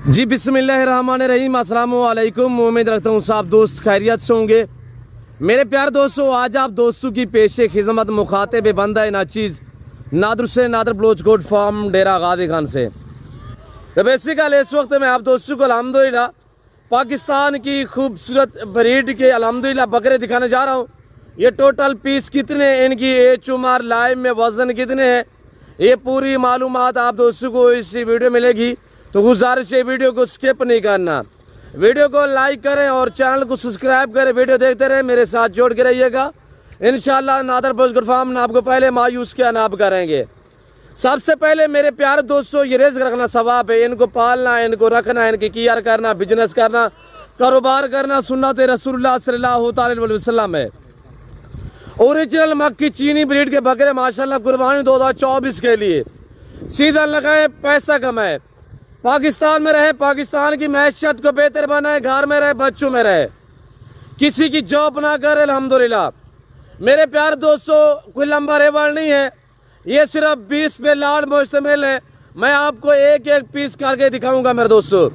जी बिस्मिल्लाहिर्रहमानिर्रहीम, अस्सलाम वालेकुम। उम्मीद रखता हूँ सब दोस्त खैरियत से होंगे। मेरे प्यारे दोस्तों, आज आप दोस्तों की पेशे खिदमत मुखातिब बंदा नाचीज़ नादर से नादर बलोच गोट फार्म डेरा गादी खान से। तो बेसिकली इस वक्त मैं आप दोस्तों को अल्हम्दुलिल्लाह पाकिस्तान की खूबसूरत ब्रीड के अल्हम्दुलिल्लाह बकरे दिखाने जा रहा हूँ। ये टोटल पीस कितने, इनकी एज उम्र, लाइव में वज़न कितने हैं, ये पूरी मालूमात आप दोस्तों को इस वीडियो मिलेगी। तो गुजारिश है वीडियो को स्किप नहीं करना, वीडियो को लाइक करें और चैनल को सब्सक्राइब करें। वीडियो देखते रहें, मेरे साथ जोड़ के रहिएगा। इंशाल्लाह नादर बलोच गोट फार्म नाप को पहले मायूस क्या नाप करेंगे। सबसे पहले मेरे प्यारे दोस्तों, ये रिज़्क़ रखना सवाब है। इनको पालना, इनको रखना, इनकी केयर करना, बिजनेस करना, कारोबार करना सुन्नत रसूलुल्लाह सल्लल्लाहु अलैहि वसल्लम है। ओरिजिनल मक्की चीनी ब्रीड के बकरे माशाल्लाह कुर्बानी 2024 के लिए सीधा लगाए, पैसा कमाए, पाकिस्तान में रहे, पाकिस्तान की मैशत को बेहतर बनाए, घर में रहे, बच्चों में रहे, किसी की जॉब ना करे। अल्हम्दुलिल्लाह मेरे प्यारे दोस्तों, कोई लंबा रेवल नहीं है, ये सिर्फ 20 पे लाड मुश्तमिल है। मैं आपको एक एक पीस करके दिखाऊंगा मेरे दोस्तों,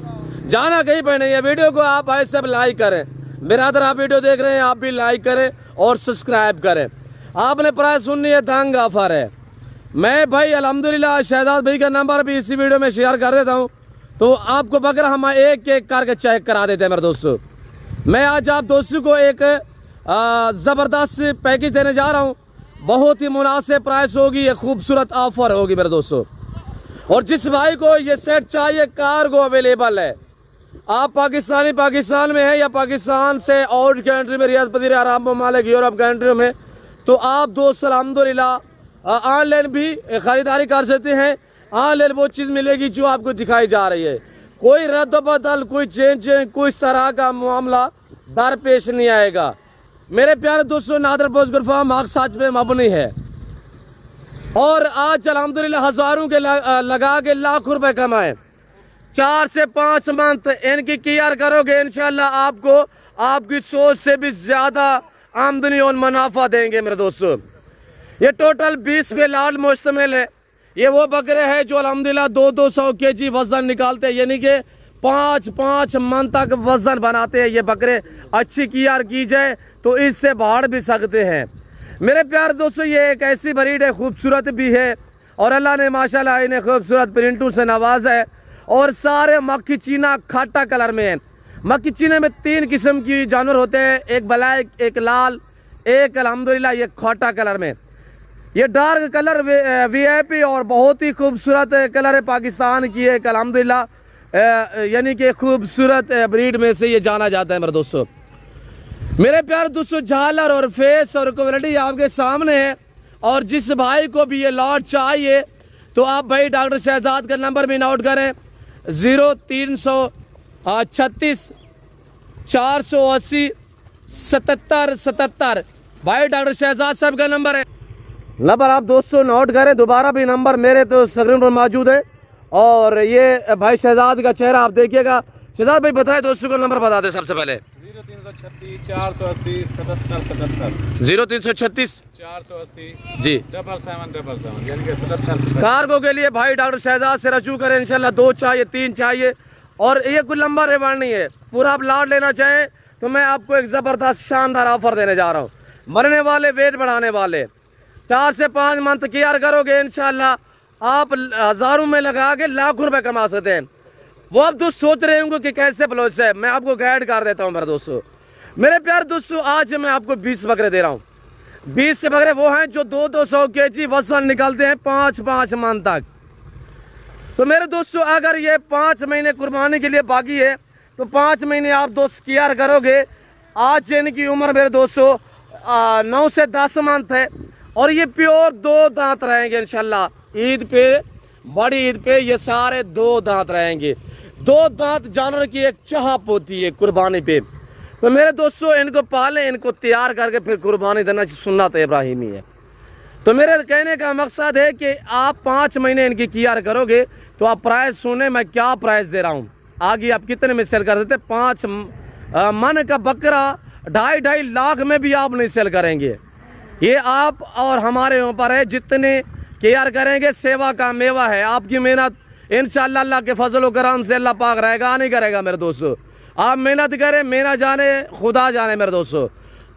जाना कहीं पर नहीं है। वीडियो को आप ऐसे सब लाइक करें, बिरादर आप वीडियो देख रहे हैं आप भी लाइक करें और सब्सक्राइब करें। आपने प्राइस सुननी है, दंग ऑफर है। मैं भाई अल्हम्दुलिल्लाह शहजाद भाई का नंबर भी इसी वीडियो में शेयर कर देता हूँ, तो आपको बकरा हम एक एक करके चेक करा देते हैं मेरे दोस्तों। मैं आज आप दोस्तों को एक ज़बरदस्त पैकेज देने जा रहा हूँ, बहुत ही मुनासिब प्राइस होगी, ये खूबसूरत ऑफर होगी मेरे दोस्तों। और जिस भाई को ये सेट चाहिए, कार्गो अवेलेबल है। आप पाकिस्तान में है या पाकिस्तान से और कंट्री में, रियाद पदीर अरब ममालिक, यूरोप कंट्रियों में, तो आप दोस्त अल्हम्दुलिल्लाह ऑनलाइन भी ख़रीदारी कर सकते हैं। ऑनलाइन वो चीज़ मिलेगी जो आपको दिखाई जा रही है। कोई रद्द बदल, कोई चेंज, कोई इस तरह का मामला दरपेश नहीं आएगा। मेरे प्यारे दोस्तों, नादर बलोच गोट फार्म हक सच पे मबनी है और आज अल्हम्दुलिल्लाह हज़ारों के लगा के लाखों रुपए कमाए। 4 से 5 मंथ इनकी केयर करोगे, इंशाल्लाह आपको आपकी सोच से भी ज़्यादा आमदनी और मुनाफा देंगे मेरे दोस्तों। ये टोटल 20 पे लाड मुश्तमिल है। ये वो बकरे हैं जो अल्हम्दुलिल्लाह 200-200 केजी वज़न निकालते हैं, यानी कि 5-5 मंथ तक वज़न बनाते हैं। ये बकरे अच्छी केयर की जाए तो इससे बढ़ भी सकते हैं। मेरे प्यारे दोस्तों, ये एक ऐसी ब्रीड है, खूबसूरत भी है और अल्लाह ने माशाल्लाह इन्हें खूबसूरत प्रिंटों से नवाजा है। और सारे मक्खी चीना खाटा कलर में है। मक्खी चीने में 3 किस्म की जानवर होते हैं, एक ब्लैक, एक लाल, एक अल्हम्दुलिल्लाह ये खाटा कलर में। ये डार्क कलर वीआईपी और बहुत ही खूबसूरत कलर है, पाकिस्तान की एक अल्हम्दुलिल्लाह यानी कि खूबसूरत ब्रीड में से ये जाना जाता है मेरे दोस्तों। मेरे प्यारे दोस्तों, झालर और फेस और क्वालिटी आपके सामने है। और जिस भाई को भी ये लॉट चाहिए तो आप भाई डॉक्टर शहजाद का नंबर भी नोट करें, 0336 480 7777। भाई डॉक्टर शहजाद साहब का नंबर है, नंबर आप दोस्तों नोट करें। दोबारा भी नंबर मेरे तो स्क्रीन पर मौजूद है। और ये भाई शहजाद का चेहरा आप देखिएगा। शहजाद भाई बताए दोस्तों को नंबर बता दें सबसे पहले। 0336 480 7777 0336 480 जी 7777 यानी कि 77। कार्गो के लिए भाई डॉक्टर शहजाद से रजू करें, इंशाल्लाह 2 चाहिए 3 चाहिए। और ये कोई लंबा रेवाड़ नहीं है, पूरा आप लाड लेना चाहें तो मैं आपको एक ज़बरदस्त शानदार ऑफर देने जा रहा हूँ। मरने वाले, वेट बढ़ाने वाले, 4 से 5 मंथ केयर करोगे, इंशाल्लाह आप हज़ारों में लगा के लाखों रुपए कमा सकते हैं। वो आप दोस्त सोच रहे होंगे कि कैसे बलोच है, मैं आपको गाइड कर देता हूँ मेरे दोस्तों। मेरे प्यारे दोस्तों, आज मैं आपको 20 बकरे दे रहा हूँ। 20 से बकरे वो हैं जो 200-200 केजी वजन निकालते हैं 5-5 मंथ तक। तो मेरे दोस्तों, अगर ये 5 महीने कुर्बानी के लिए बाकी है तो 5 महीने आप दोस्त केयर करोगे। आज इनकी उम्र मेरे दोस्तों 9 से 10 मंथ है और ये प्योर 2 दांत रहेंगे इंशाल्लाह। ईद पे, बड़ी ईद पे ये सारे 2 दांत रहेंगे। 2 दांत जानवर की एक चाहत होती है कुर्बानी पे। तो मेरे दोस्तों, इनको पालें, इनको तैयार करके फिर कुर्बानी देना सुन्नत इब्राहिमी है। तो मेरे कहने का मकसद है कि आप 5 महीने इनकी केयर करोगे तो आप प्राइस सुने, मैं क्या प्राइस दे रहा हूँ, आगे आप कितने में सेल कर देते। 5 मन का बकरा 2.5 लाख में भी आप नहीं सेल करेंगे। ये आप और हमारे ऊपर है, जितने केयर करेंगे, सेवा का मेवा है। आपकी मेहनत इंशाअल्लाह अल्लाह के फजल व करम से अल्लाह पाक रहेगा नहीं करेगा मेरे दोस्तों। आप मेहनत करें, मेरा जाने खुदा जाने मेरे दोस्तों।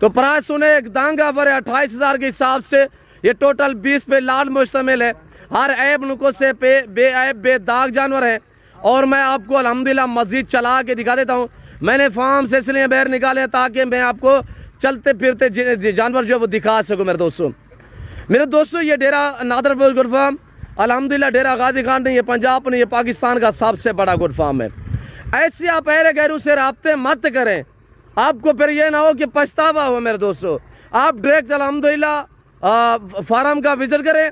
तो प्राइस सुने, एक दांगा पर 28,000 के हिसाब से ये टोटल 20 पे लाल मुश्तमिल है। हर ऐब नुक्से पे बेऐब बेदाग जानवर है। और मैं आपको अल्हम्दुलिल्लाह मस्जिद चला के दिखा देता हूँ। मैंने फार्म से इसलिए बाहर निकाले ताकि मैं आपको चलते फिरते जानवर जो वो दिखा सकूँ मेरे दोस्तों। मेरे दोस्तों ये डेरा नादर बोझ गुड फार्म अल्हम्दुलिल्लाह डेरा गाजी खान नहीं, ये पंजाब नहीं, ये पाकिस्तान का सबसे बड़ा गुड फार्म है। ऐसे आप अहले गैरों से राब्ते मत करें, आपको फिर ये ना हो कि पछतावा हो मेरे दोस्तों। आप डायरेक्ट अल्हम्दुलिल्लाह फार्म का विजिट करें।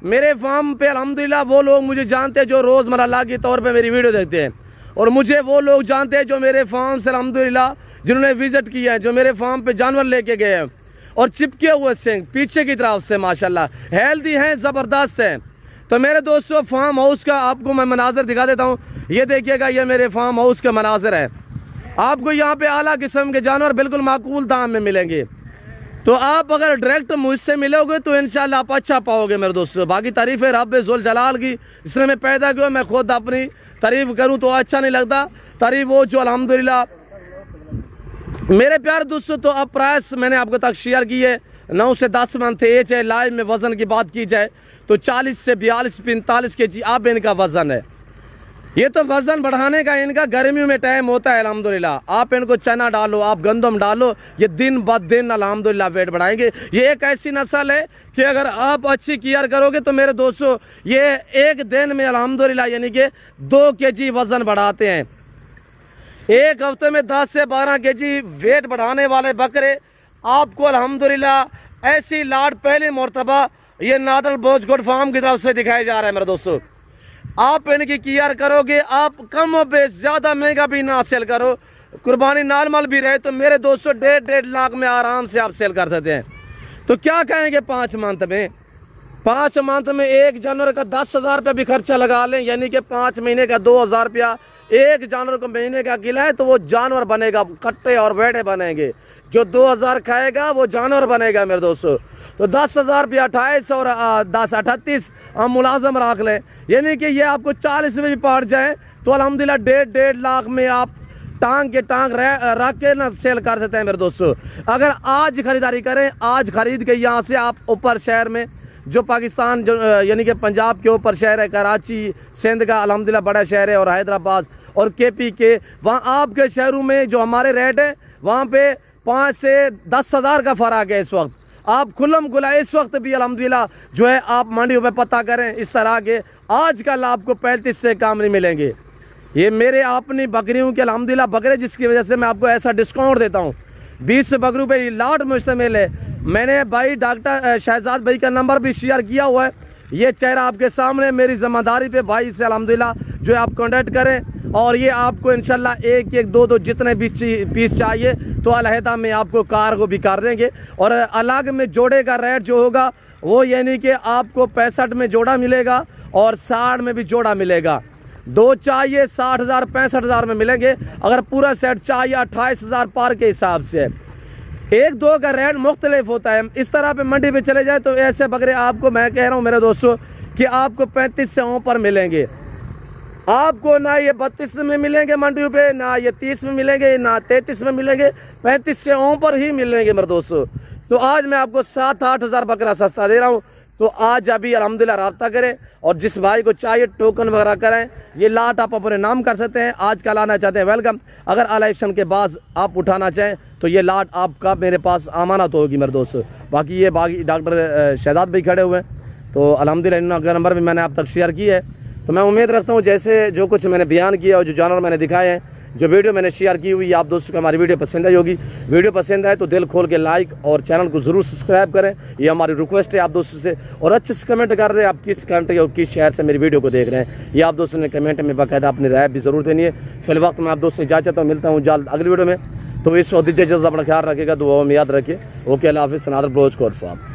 मेरे फार्म पे अल्हम्दुलिल्लाह वो लोग मुझे जानते हैं जो रोज़मर्रा के तौर पे मेरी वीडियो देखते हैं, और मुझे वो लोग जानते हैं जो मेरे फार्म से अल्हम्दुलिल्लाह जिन्होंने विजिट किया है, जो मेरे फार्म पे जानवर लेके गए हैं और चिपके हुए सिंह पीछे की तरफ से माशाल्लाह हेल्दी हैं, ज़बरदस्त हैं। तो मेरे दोस्तों फार्म हाउस का आपको मैं मनाजर दिखा देता हूँ। ये देखिएगा, ये मेरे फार्म हाउस का मनाजर है। आपको यहाँ पे आला किस्म के जानवर बिल्कुल माकूल दाम में मिलेंगे। तो आप अगर डायरेक्ट मुझसे मिलोगे तो इंशाल्लाह आप अच्छा पाओगे मेरे दोस्तों। बाकी तारीफ़ है रब जुल जलाल की, इसलिए मैं पैदा किया, मैं खुद अपनी तारीफ़ करूँ तो अच्छा नहीं लगता। तारीफ़ वो जो अल्हम्दुलिल्लाह मेरे प्यारे दोस्तों। तो अब प्राइस मैंने आपको तक शेयर की है। 9 से 10 मंथ एज है। लाइव में वज़न की बात की जाए तो 40 से 42-45 kg अब इनका वज़न है। ये तो वज़न बढ़ाने का इनका गर्मियों में टाइम होता है अल्हम्दुलिल्लाह। आप इनको चना डालो, आप गंदम डालो, ये दिन ब दिन अल्हम्दुलिल्लाह वेट बढ़ाएंगे। ये एक ऐसी नस्ल है कि अगर आप अच्छी केयर करोगे तो मेरे दोस्तों ये एक दिन में अल्हम्दुलिल्लाह यानी कि 2 kg वज़न बढ़ाते हैं। एक हफ्ते में 10 से 12 kg वेट बढ़ाने वाले बकरे आपको अल्हम्दुलिल्लाह ऐसी लाट पहली मरतबा ये नादर बोझ गुड फार्म की तरफ से दिखाया जा रहा है मेरे दोस्तों। आप इनकी केयर करोगे, आप कम पे ज़्यादा महंगा भी ना सेल करो, कुर्बानी नॉर्मल भी रहे तो मेरे दोस्तों 1.5 लाख में आराम से आप सेल कर सकते हैं। तो क्या कहेंगे 5 मंथ में? 5 मंथ में एक जानवर का 10,000 रुपया भी खर्चा लगा लें, यानी कि 5 महीने का 2,000 रुपया एक जानवर को महीने का गिला है तो वो जानवर बनेगा, कट्टे और बेड़े बनेंगे। जो 2,000 खाएगा वो जानवर बनेगा मेरे दोस्तों। तो 10,000 रुपया 28 और 10 38 हम मुलाजम रख लें, यानी कि ये आपको 40 में भी पड़ जाए तो अल्हम्दुलिल्लाह 1.5 लाख में आप टांग के टांग रख के ना सेल कर सकते हैं मेरे दोस्तों। अगर आज खरीदारी करें, आज खरीद के यहाँ से आप ऊपर शहर में जो पाकिस्तान जो यानी कि पंजाब के ऊपर शहर है, कराची सिंध का अल्हम्दुलिल्लाह बड़ा शहर है, और हैदराबाद और KP के वहाँ आपके शहरों में जो हमारे रेट है वहाँ पे 5 से 10,000 का फ़र्क है। इस वक्त आप खुल्लम खुला इस वक्त भी अल्हम्दुलिल्लाह जो है आप मंडियों में पता करें, इस तरह के आजकल आपको 35 से कम नहीं मिलेंगे। ये मेरे अपनी बकरियों के अल्हम्दुलिल्लाह बकरे जिसकी वजह से मैं आपको ऐसा डिस्काउंट देता हूँ। 20 बकरों पे लाट मुश्तमिल है। मैंने भाई डॉक्टर शहजाद भाई का नंबर भी शेयर किया हुआ है, ये चेहरा आपके सामने। मेरी ज़िम्मेदारी पे भाई से अल्हम्दुलिल्लाह जो है आप कॉन्टैक्ट करें, और ये आपको इंशाल्लाह 1-1, 2-2 जितने भी पीस चाहिए तो अलहदा में आपको कार को भी कर देंगे। और अलग में जोड़े का रेट जो होगा वो यानी कि आपको 65 में जोड़ा मिलेगा और 60 में भी जोड़ा मिलेगा। 2 चाहिए 60,000 65,000 में मिलेंगे। अगर पूरा सेट चाहिए 28,000 पार के हिसाब से। 1-2 का रेट मुख्तलिफ होता है। इस तरह पे मंडी पे चले जाए तो ऐसे बकरे आपको मैं कह रहा हूँ मेरे दोस्तों कि आपको 35 से ऊपर मिलेंगे। आपको ना ये 32 में मिलेंगे मंडियों पे, ना ये 30 में मिलेंगे, ना 33 में मिलेंगे, 35 से ऊपर ही मिलेंगे मेरे दोस्तों। तो आज मैं आपको 7-8 हज़ार बकरा सस्ता दे रहा हूँ। तो आज अभी अल्हम्दुलिल्लाह रब्ता करें, और जिस भाई को चाहिए टोकन वगैरह कराएं। ये लाट आप अपने नाम कर सकते हैं। आज का लाना चाहते हैं वेलकम। अगर इलेक्शन के बाद आप उठाना चाहें तो ये लाट आपका मेरे पास अमानत होगी मेरे दोस्तों। बाकी ये बाकी डॉक्टर शहजाद भाई खड़े हुए हैं, तो अल्हम्दुलिल्लाह इनका नंबर भी मैंने आप तक शेयर किया है। तो मैं उम्मीद रखता हूँ जैसे जो कुछ मैंने बयान किया और जो जानवर मैंने दिखाए हैं, जो वीडियो मैंने शेयर की हुई, आप दोस्तों को हमारी वीडियो पसंद आई होगी। वीडियो पसंद आए तो दिल खोल के लाइक और चैनल को ज़रूर सब्सक्राइब करें, ये हमारी रिक्वेस्ट है आप दोस्तों से। और अच्छे से कमेंट कर रहे हैं आप किस कंट्री और किस शहर से मेरी वीडियो को देख रहे हैं, ये आप दोस्तों ने कमेंट में बाकायदा अपनी राय भी ज़रूर देनी है। फिल वक्त मैं आप दोस्तों से इजाज़त हूँ, मिलता हूँ जल्द अगली वीडियो में। तो इस वक्त अपना ख्याल रखिएगा, दुआओं में याद रखिए। ओके, अल्लाह हाफ़िज़। नादर बोझ गुड फार्म।